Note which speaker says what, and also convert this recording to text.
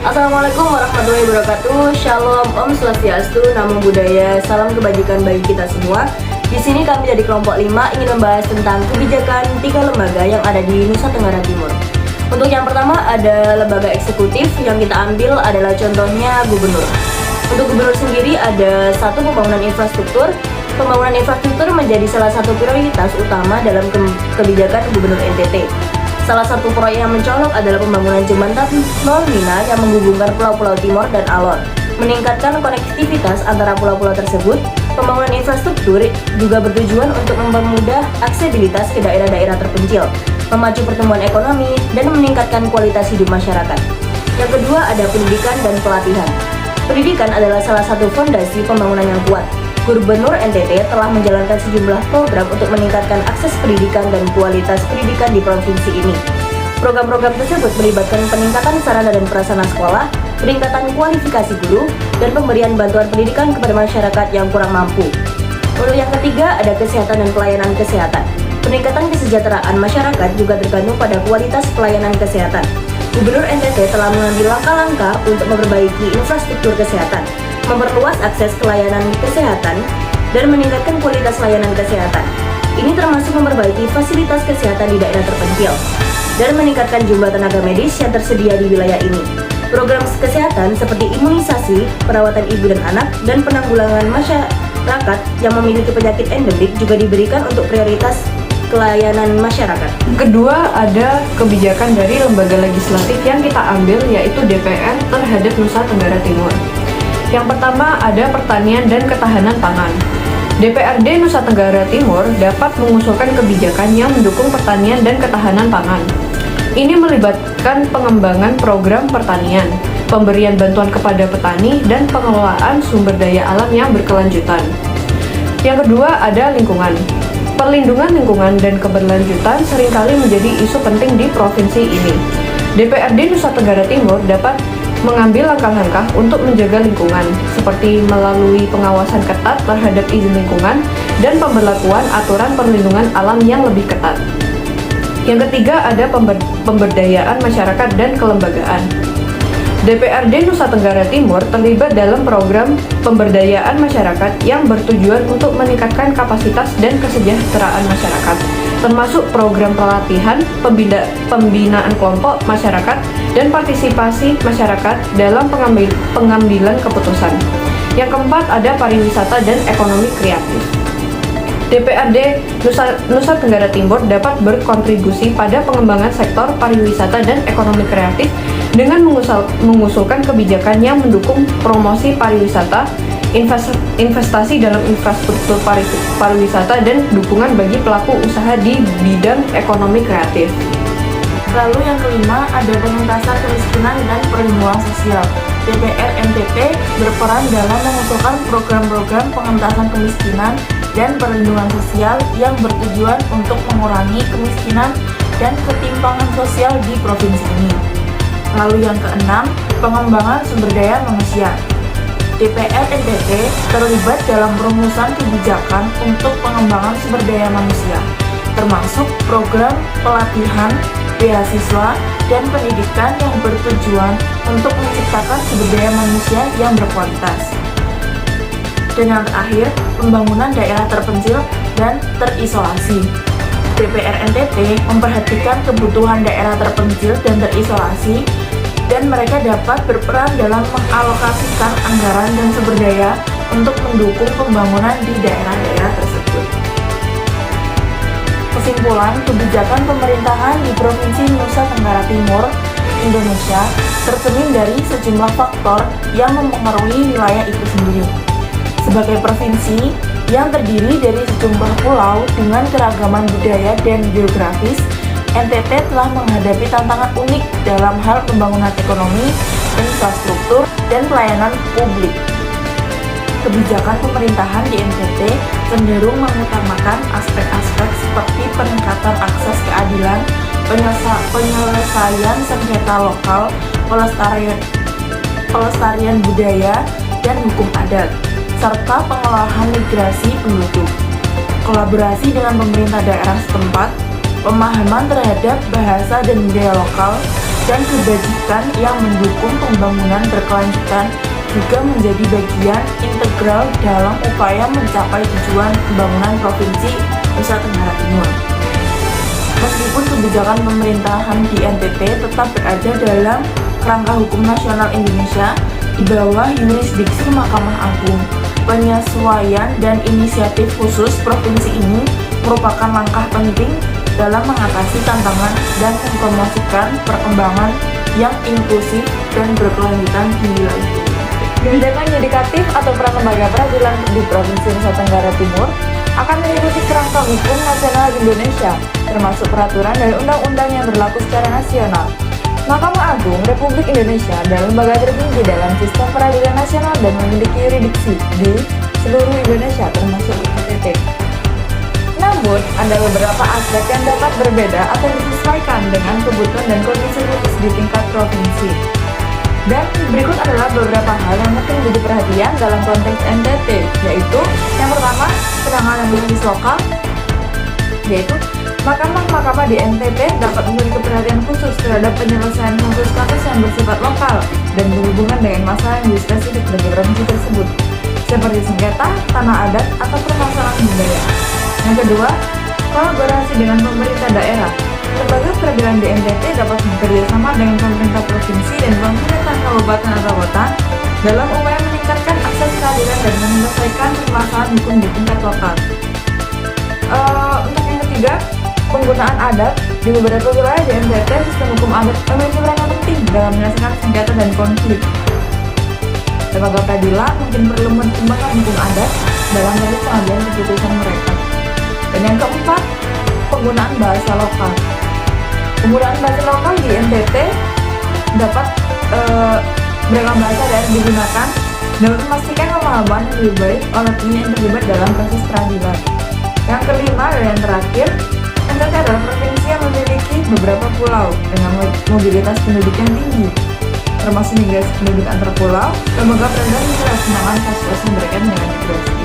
Speaker 1: Assalamualaikum warahmatullahi wabarakatuh. Shalom, Om Swastiastu, Namo Buddhaya, salam kebajikan bagi kita semua. Di sini kami dari kelompok 5 ingin membahas tentang kebijakan 3 lembaga yang ada di Nusa Tenggara Timur. Untuk yang pertama ada lembaga eksekutif, yang kita ambil adalah contohnya gubernur. Untuk gubernur sendiri ada satu pembangunan infrastruktur. Pembangunan infrastruktur menjadi salah satu prioritas utama dalam kebijakan gubernur NTT. Salah satu proyek yang mencolok adalah pembangunan jembatan Nol Mina yang menghubungkan pulau-pulau Timor dan Alor. Meningkatkan konektivitas antara pulau-pulau tersebut, pembangunan infrastruktur juga bertujuan untuk mempermudah aksesibilitas ke daerah-daerah terpencil, memacu pertumbuhan ekonomi, dan meningkatkan kualitas hidup masyarakat. Yang kedua ada pendidikan dan pelatihan. Pendidikan adalah salah satu fondasi pembangunan yang kuat. Gubernur NTT telah menjalankan sejumlah program untuk meningkatkan akses pendidikan dan kualitas pendidikan di provinsi ini. Program-program tersebut melibatkan peningkatan sarana dan prasarana sekolah, peningkatan kualifikasi guru, dan pemberian bantuan pendidikan kepada masyarakat yang kurang mampu. Untuk yang ketiga ada kesehatan dan pelayanan kesehatan. Peningkatan kesejahteraan masyarakat juga tergantung pada kualitas pelayanan kesehatan. Gubernur NTT telah mengambil langkah-langkah untuk memperbaiki infrastruktur kesehatan, memperluas akses ke layanan kesehatan, dan meningkatkan kualitas layanan kesehatan. Ini termasuk memperbaiki fasilitas kesehatan di daerah terpencil, dan meningkatkan jumlah tenaga medis yang tersedia di wilayah ini. Program kesehatan seperti imunisasi, perawatan ibu dan anak, dan penanggulangan masyarakat yang memiliki penyakit endemik juga diberikan untuk prioritas pelayanan masyarakat.
Speaker 2: Kedua, ada kebijakan dari lembaga legislatif yang kita ambil, yaitu DPR terhadap Nusa Tenggara Timur. Yang pertama ada pertanian dan ketahanan pangan. DPRD Nusa Tenggara Timur dapat mengusulkan kebijakan yang mendukung pertanian dan ketahanan pangan. Ini melibatkan pengembangan program pertanian, pemberian bantuan kepada petani, dan pengelolaan sumber daya alam yang berkelanjutan. Yang kedua ada lingkungan. Perlindungan lingkungan dan keberlanjutan seringkali menjadi isu penting di provinsi ini. DPRD Nusa Tenggara Timur dapat mengambil langkah-langkah untuk menjaga lingkungan, seperti melalui pengawasan ketat terhadap izin lingkungan dan pemberlakuan aturan perlindungan alam yang lebih ketat. Yang ketiga ada pemberdayaan masyarakat dan kelembagaan. DPRD Nusa Tenggara Timur terlibat dalam program pemberdayaan masyarakat yang bertujuan untuk meningkatkan kapasitas dan kesejahteraan masyarakat, termasuk program pelatihan, pembinaan kelompok masyarakat, dan partisipasi masyarakat dalam pengambilan keputusan. Yang keempat ada pariwisata dan ekonomi kreatif. DPRD Nusa Tenggara Timur dapat berkontribusi pada pengembangan sektor pariwisata dan ekonomi kreatif dengan mengusulkan kebijakan yang mendukung promosi pariwisata, investasi dalam infrastruktur pariwisata, dan dukungan bagi pelaku usaha di bidang ekonomi kreatif.
Speaker 1: Lalu yang kelima ada pengentasan kemiskinan dan perlindungan sosial. DPR NTT berperan dalam mengusulkan program-program pengentasan kemiskinan dan perlindungan sosial yang bertujuan untuk mengurangi kemiskinan dan ketimpangan sosial di provinsi ini. Lalu yang keenam, pengembangan sumber daya manusia. DPR NTT terlibat dalam perumusan kebijakan untuk pengembangan sumber daya manusia, termasuk program pelatihan, beasiswa, dan pendidikan yang bertujuan untuk menciptakan sumber daya manusia yang berkualitas. Dan yang terakhir, pembangunan daerah terpencil dan terisolasi. DPR NTT memperhatikan kebutuhan daerah terpencil dan terisolasi, dan mereka dapat berperan dalam mengalokasikan anggaran dan sumber daya untuk mendukung pembangunan di daerah-daerah tersebut. Kesimpulan, kebijakan pemerintahan di Provinsi Nusa Tenggara Timur, Indonesia, tercermin dari sejumlah faktor yang mempengaruhi wilayah itu sendiri. Sebagai provinsi yang terdiri dari sejumlah pulau dengan keragaman budaya dan geografis, NTT telah menghadapi tantangan unik dalam hal pembangunan ekonomi, infrastruktur, dan pelayanan publik. Kebijakan pemerintahan di NTT cenderung mengutamakan aspek-aspek seperti peningkatan akses keadilan, penyelesaian sengketa lokal, pelestarian budaya, dan hukum adat, serta pengelolaan migrasi penduduk. Kolaborasi dengan pemerintah daerah setempat, pemahaman terhadap bahasa dan budaya lokal,
Speaker 3: dan kebajikan yang mendukung pembangunan berkelanjutan juga menjadi bagian integral dalam upaya mencapai tujuan pembangunan Provinsi Nusa Tenggara Timur. Meskipun kebijakan pemerintahan di NTT tetap berada dalam kerangka hukum nasional Indonesia di bawah yurisdiksi Mahkamah Agung, penyesuaian dan inisiatif khusus provinsi ini merupakan langkah penting dalam mengatasi tantangan dan mempromosikan perkembangan yang inklusif dan berkelanjutan di wilayah ini.
Speaker 4: Kebijakan yudikatif atau peran lembaga peradilan di Provinsi Nusa Tenggara Timur akan mengikuti kerangka hukum nasional Indonesia, termasuk peraturan dan undang-undang yang berlaku secara nasional. Mahkamah Agung Republik Indonesia adalah lembaga tertinggi dalam sistem peradilan nasional dan memiliki yurisdiksi di seluruh Indonesia, termasuk NTT. Namun, ada beberapa aspek yang dapat berbeda atau disesuaikan dengan kebutuhan dan kondisi khusus di tingkat provinsi. Dan berikut adalah beberapa hal yang mungkin menjadi perhatian dalam konteks NTT, yaitu yang pertama, penanganan bisnis lokal, yaitu mahkamah-mahkamah di NTT dapat memiliki perhatian khusus terhadap penyelesaian kasus-kasus yang bersifat lokal dan berhubungan dengan masalah yang spesifik bagi provinsi tersebut, seperti sengketa, tanah adat, atau permasalahan budaya. Yang kedua, kolaborasi dengan pemerintah daerah. Lembaga peradilan di NTT dapat bekerja sama dengan pemerintah provinsi dan pemerintah kabupaten atau kota dalam upaya meningkatkan akses keadilan dan menyelesaikan permasalahan hukum di tingkat lokal. Untuk yang ketiga, penggunaan adat. Di beberapa wilayah di NTT, sistem hukum adat memiliki peran yang penting dalam menyelesaikan sengketa dan konflik. Lembaga peradilan mungkin perlu mempertimbangkan hukum adat dalam proses pengambilan keputusan mereka. Dan yang keempat, penggunaan bahasa lokal. Penggunaan bahasa lokal di NTT dapat beragam bahasa daerah digunakan dapat memastikan pemahaman yang lebih baik oleh pihak yang terlibat dalam proses peradilan. Yang kelima dan yang terakhir, NTT adalah provinsi yang memiliki beberapa pulau dengan mobilitas penduduk yang tinggi, termasuk migrasi penduduk antar pulau. Lembaga peradilan melaksanakan kasus yang berkaitan dengan migrasi.